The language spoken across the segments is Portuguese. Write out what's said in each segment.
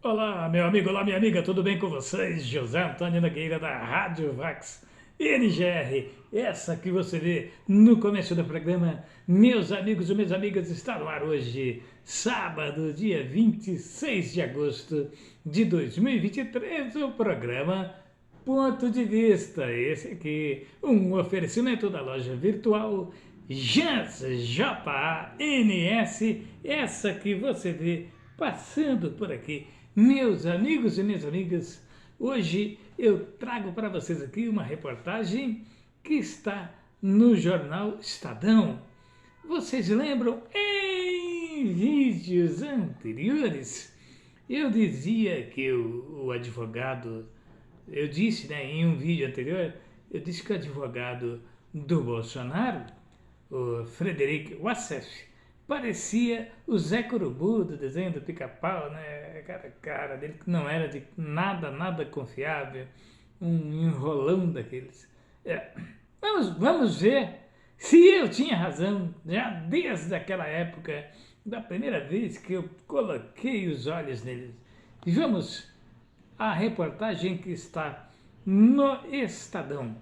Olá, meu amigo, olá, minha amiga, tudo bem com vocês? José Antônio Nogueira da Rádio Vax NGR, essa que você vê no começo do programa. Meus amigos e minhas amigas, está no ar hoje, sábado, dia 26 de agosto de 2023, o programa Ponto de Vista. Esse aqui, um oferecimento da loja virtual Jans, J-A-N-S, essa que você vê passando por aqui. Meus amigos e minhas amigas, hoje eu trago para vocês aqui uma reportagem que está no jornal Estadão. Vocês lembram, em vídeos anteriores, eu dizia que o advogado, eu disse, né, em um vídeo anterior, eu disse que o advogado do Bolsonaro, o Frederic Wassef, parecia o Zé Curubu do desenho do Pica-Pau, né? Cara dele que não era de nada confiável, um enrolão daqueles. Vamos ver se eu tinha razão, já desde aquela época, da primeira vez que eu coloquei os olhos neles. E vamos à reportagem que está no Estadão.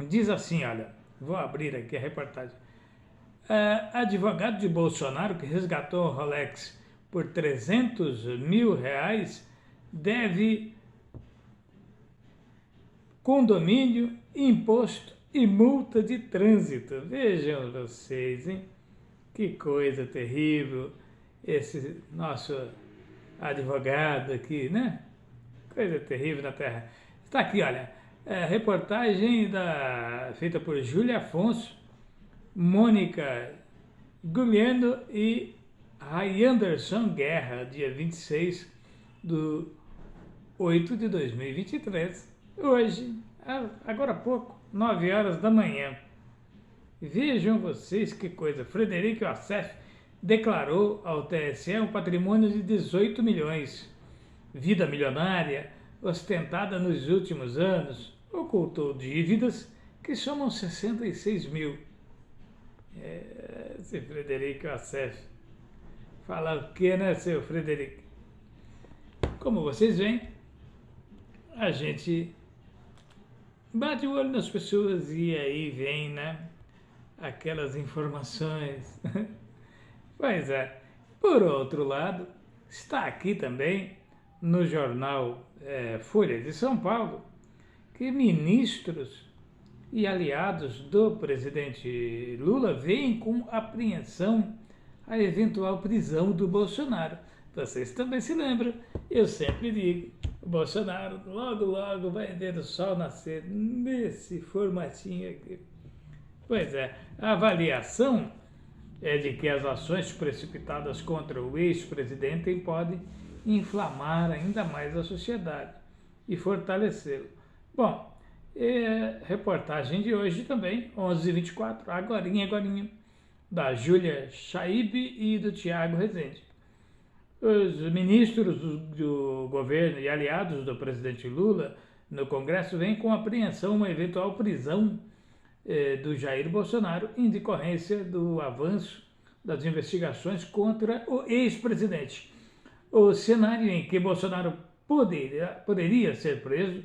Diz assim, olha, vou abrir aqui a reportagem. Advogado de Bolsonaro que resgatou o Rolex por R$300 mil deve condomínio, imposto e multa de trânsito. Vejam vocês, hein? Que coisa terrível esse nosso advogado aqui, né? Coisa terrível na Terra. Está aqui, olha, reportagem feita por Júlia Afonso, Mônica Guglielmo e Ray Anderson Guerra, dia 26 de 8 de 2023, hoje, agora há pouco, 9 horas da manhã. Vejam vocês que coisa, Frederic Wassef declarou ao TSE um patrimônio de 18 milhões. Vida milionária, ostentada nos últimos anos, ocultou dívidas que somam 66 mil. Esse Frederic Wassef. Fala o que, né, seu Frederic? Como vocês veem, a gente bate o olho nas pessoas e aí vem, né, aquelas informações. Pois é. Por outro lado, está aqui também no jornal Folha de São Paulo que ministros e aliados do presidente Lula veem com apreensão a eventual prisão do Bolsonaro. Vocês também se lembram, eu sempre digo, o Bolsonaro logo vai ver o sol nascer nesse formatinho aqui. Pois é, a avaliação é de que as ações precipitadas contra o ex-presidente podem inflamar ainda mais a sociedade e fortalecê-lo. Bom, reportagem de hoje também, 11h24, agorinha, da Júlia Chaib e do Tiago Rezende. Os ministros do governo e aliados do presidente Lula no Congresso vêm com apreensão uma eventual prisão do Jair Bolsonaro em decorrência do avanço das investigações contra o ex-presidente. O cenário em que Bolsonaro poderia ser preso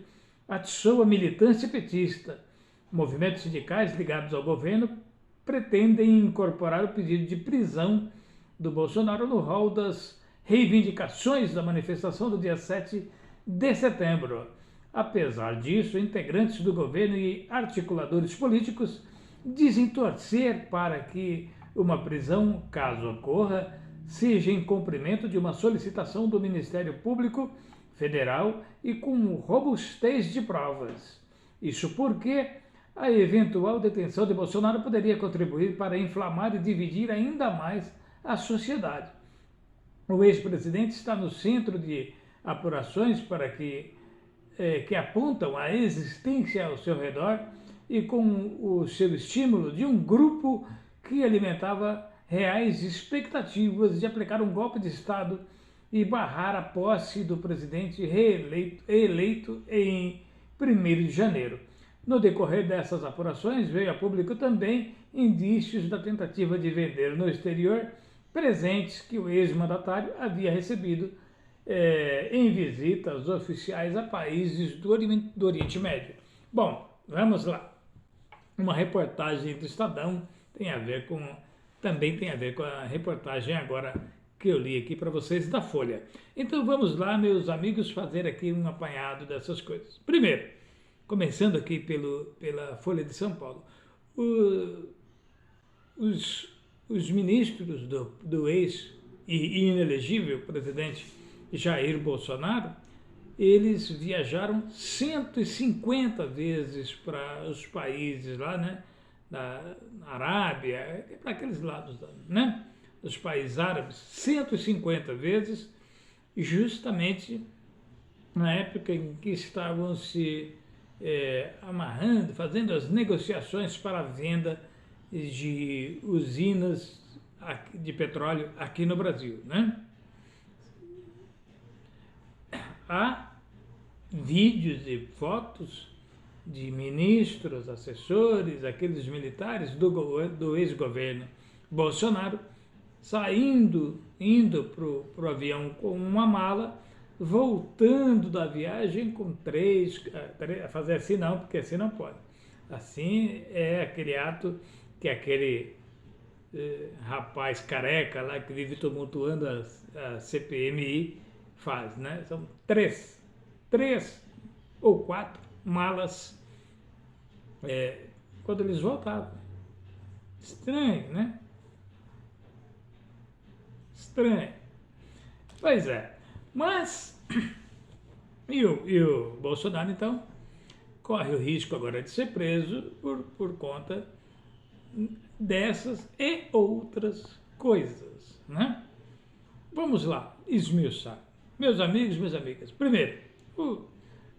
atiçou a militância petista. Movimentos sindicais ligados ao governo pretendem incorporar o pedido de prisão do Bolsonaro no rol das reivindicações da manifestação do dia 7 de setembro. Apesar disso, integrantes do governo e articuladores políticos dizem torcer para que uma prisão, caso ocorra, seja em cumprimento de uma solicitação do Ministério Público Federal e com robustez de provas. Isso porque a eventual detenção de Bolsonaro poderia contribuir para inflamar e dividir ainda mais a sociedade. O ex-presidente está no centro de apurações para que apontam a existência ao seu redor e com o seu estímulo de um grupo que alimentava reais expectativas de aplicar um golpe de Estado e barrar a posse do presidente eleito em 1º de janeiro. No decorrer dessas apurações, veio a público também indícios da tentativa de vender no exterior presentes que o ex-mandatário havia recebido em visita aos oficiais a países do Oriente Médio. Bom, vamos lá. Uma reportagem do Estadão também tem a ver com a reportagem agora que eu li aqui para vocês da Folha. Então vamos lá, meus amigos, fazer aqui um apanhado dessas coisas. Primeiro, começando aqui pela Folha de São Paulo, os ministros do ex e inelegível presidente Jair Bolsonaro, eles viajaram 150 vezes para os países lá, né, da Arábia, para aqueles lados, né, dos países árabes, 150 vezes, justamente na época em que estavam se amarrando, fazendo as negociações para a venda de usinas de petróleo aqui no Brasil, né? Há vídeos e fotos de ministros, assessores, aqueles militares do ex-governo Bolsonaro indo para o avião com uma mala, voltando da viagem com fazer assim não, porque assim não pode. Assim é aquele ato que aquele rapaz careca lá que vive tumultuando a CPMI faz, né? São três ou quatro malas quando eles voltavam. Estranho, né? Estranho. Pois é. Mas, e o Bolsonaro, então, corre o risco agora de ser preso por conta dessas e outras coisas, né? Vamos lá, esmiuçar. Meus amigos, minhas amigas, primeiro,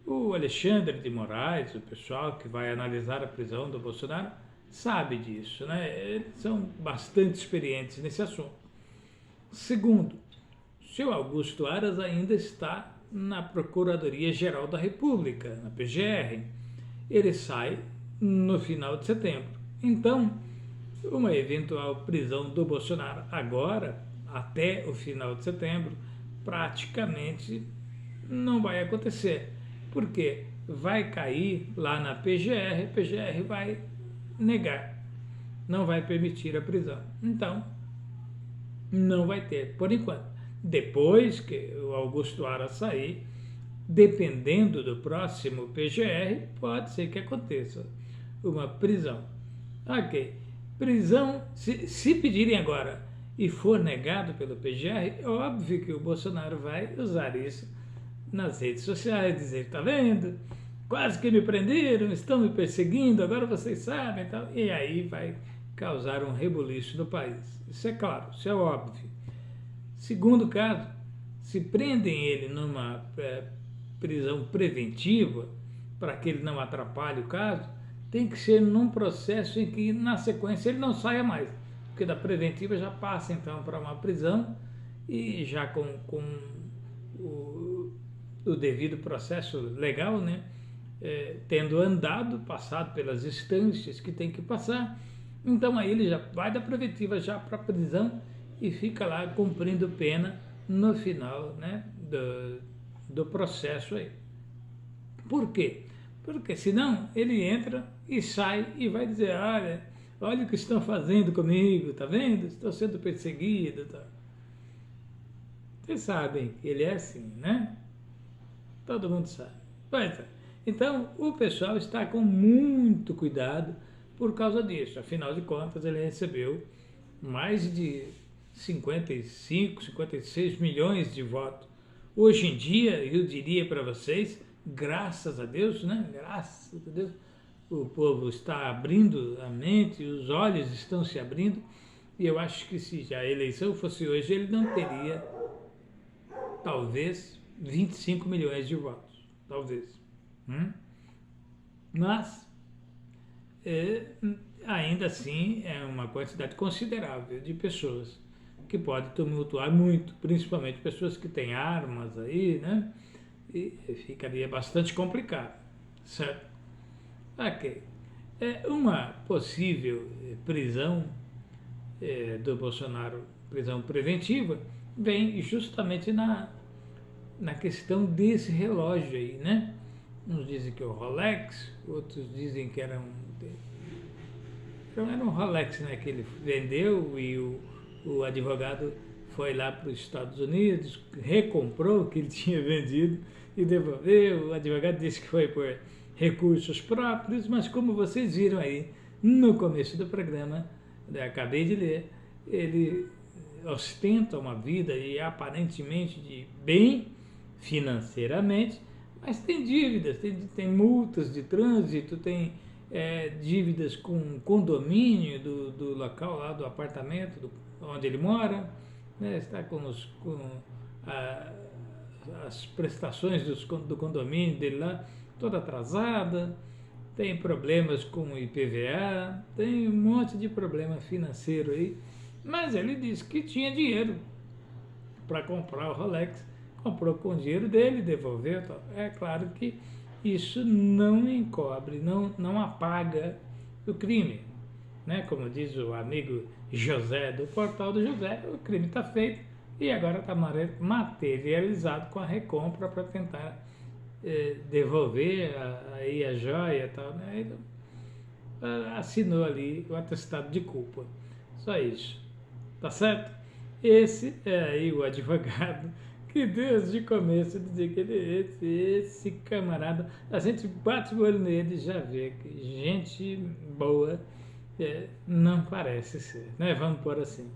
o Alexandre de Moraes, o pessoal que vai analisar a prisão do Bolsonaro, sabe disso, né? Eles são bastante experientes nesse assunto. Segundo, o seu Augusto Aras ainda está na Procuradoria-Geral da República, na PGR. Ele sai no final de setembro. Então, uma eventual prisão do Bolsonaro agora, até o final de setembro, praticamente não vai acontecer. Porque vai cair lá na PGR, a PGR vai negar, não vai permitir a prisão. Então, não vai ter, por enquanto. Depois que o Augusto Aras sair, dependendo do próximo PGR, pode ser que aconteça uma prisão. Ok. Prisão, se pedirem agora e for negado pelo PGR, é óbvio que o Bolsonaro vai usar isso nas redes sociais, dizer, tá vendo? Quase que me prenderam, estão me perseguindo, agora vocês sabem, tal. E aí vai causar um rebuliço no país. Isso é claro, isso é óbvio. Segundo caso, se prendem ele numa prisão preventiva, para que ele não atrapalhe o caso, tem que ser num processo em que, na sequência, ele não saia mais. Porque da preventiva já passa, então, para uma prisão e já com o devido processo legal, né? Tendo andado, passado pelas instâncias que tem que passar, então aí ele já vai da preventiva já para a prisão e fica lá cumprindo pena no final, né, do processo aí. Por quê? Porque senão ele entra e sai e vai dizer, olha o que estão fazendo comigo, tá vendo? Estou sendo perseguido, tá? Vocês sabem que ele é assim, né? Todo mundo sabe. Pois é. Então, o pessoal está com muito cuidado por causa disso. Afinal de contas, ele recebeu mais de 55, 56 milhões de votos. Hoje em dia, eu diria para vocês, graças a Deus, né? Graças a Deus, o povo está abrindo a mente, os olhos estão se abrindo, e eu acho que se a eleição fosse hoje, ele não teria, talvez, 25 milhões de votos. Talvez. Mas, ainda assim, é uma quantidade considerável de pessoas que pode tumultuar muito, principalmente pessoas que têm armas aí, né? E ficaria bastante complicado, certo? Ok. Uma possível prisão do Bolsonaro, prisão preventiva, vem justamente na questão desse relógio aí, né? Uns dizem que é o Rolex, outros dizem que era um Rolex, né, que ele vendeu e o advogado foi lá para os Estados Unidos, recomprou o que ele tinha vendido e devolveu. O advogado disse que foi por recursos próprios, mas como vocês viram aí no começo do programa, acabei de ler, ele ostenta uma vida e aparentemente de bem financeiramente, mas tem dívidas, tem multas de trânsito, tem dívidas com condomínio do local lá, do apartamento onde ele mora, né? Está com as prestações do condomínio dele lá toda atrasada, tem problemas com o IPVA, tem um monte de problema financeiro aí, mas ele disse que tinha dinheiro para comprar o Rolex, comprou com o dinheiro dele, devolveu, tal. É claro que isso não encobre, não apaga o crime, né? Como diz o amigo José do Portal do José, o crime está feito e agora está materializado com a recompra para tentar devolver aí a joia e tal, né? Então, assinou ali o atestado de culpa, só isso, tá certo? Esse é aí o advogado que desde o começo dizia que esse camarada, a gente bate o olho nele e já vê que gente boa não parece ser, né? Vamos por assim,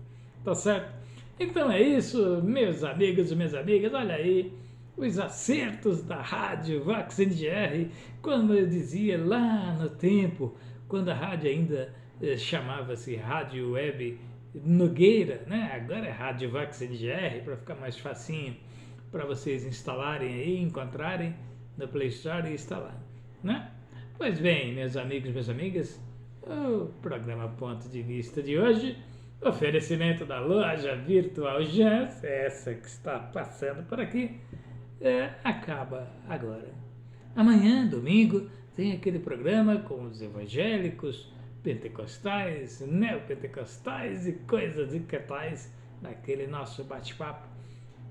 tá certo? Então é isso, meus amigos e minhas amigas, olha aí os acertos da rádio Vox NGR, quando eu dizia lá no tempo, quando a rádio ainda chamava-se Rádio Web Nogueira, né? Agora é Rádio Vox NGR, para ficar mais facinho para vocês instalarem aí, encontrarem no Play Store e instalar, né? Pois bem, meus amigos e minhas amigas, o programa Ponto de Vista de hoje, oferecimento da loja virtual Jans, essa que está passando por aqui, acaba agora. Amanhã, domingo, tem aquele programa com os evangélicos, pentecostais, neopentecostais e coisas e que tais, naquele nosso bate-papo.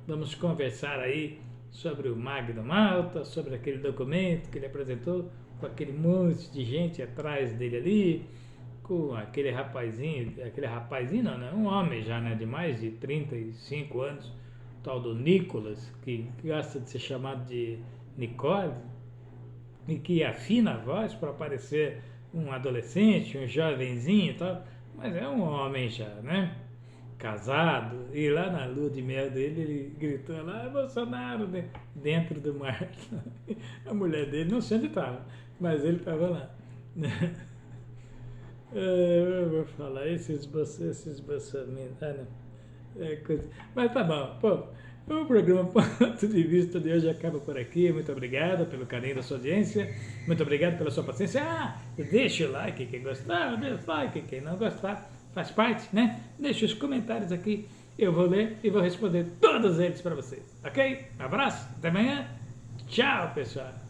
Vamos conversar aí sobre o Magno Malta, sobre aquele documento que ele apresentou, com aquele monte de gente atrás dele ali, com aquele rapazinho não, né? Um homem já, né, de mais de 35 anos, tal do Nicolas, que gosta de ser chamado de Nicole, e que afina a voz para parecer um adolescente, um jovenzinho e tal, mas é um homem já, né? Casado, e lá na lua de mel dele, ele gritou lá, Bolsonaro, dentro do mar. A mulher dele, não sei onde estava, mas ele estava lá. Eu vou falar, esses bolsominions, mas tá bom, pô. O programa Ponto de Vista de hoje acaba por aqui. Muito obrigado pelo carinho da sua audiência. Muito obrigado pela sua paciência. Deixa o like quem gostar, deixa o like quem não gostar. Faz parte, né? Deixa os comentários aqui. Eu vou ler e vou responder todos eles para vocês. Ok? Um abraço, até amanhã. Tchau, pessoal.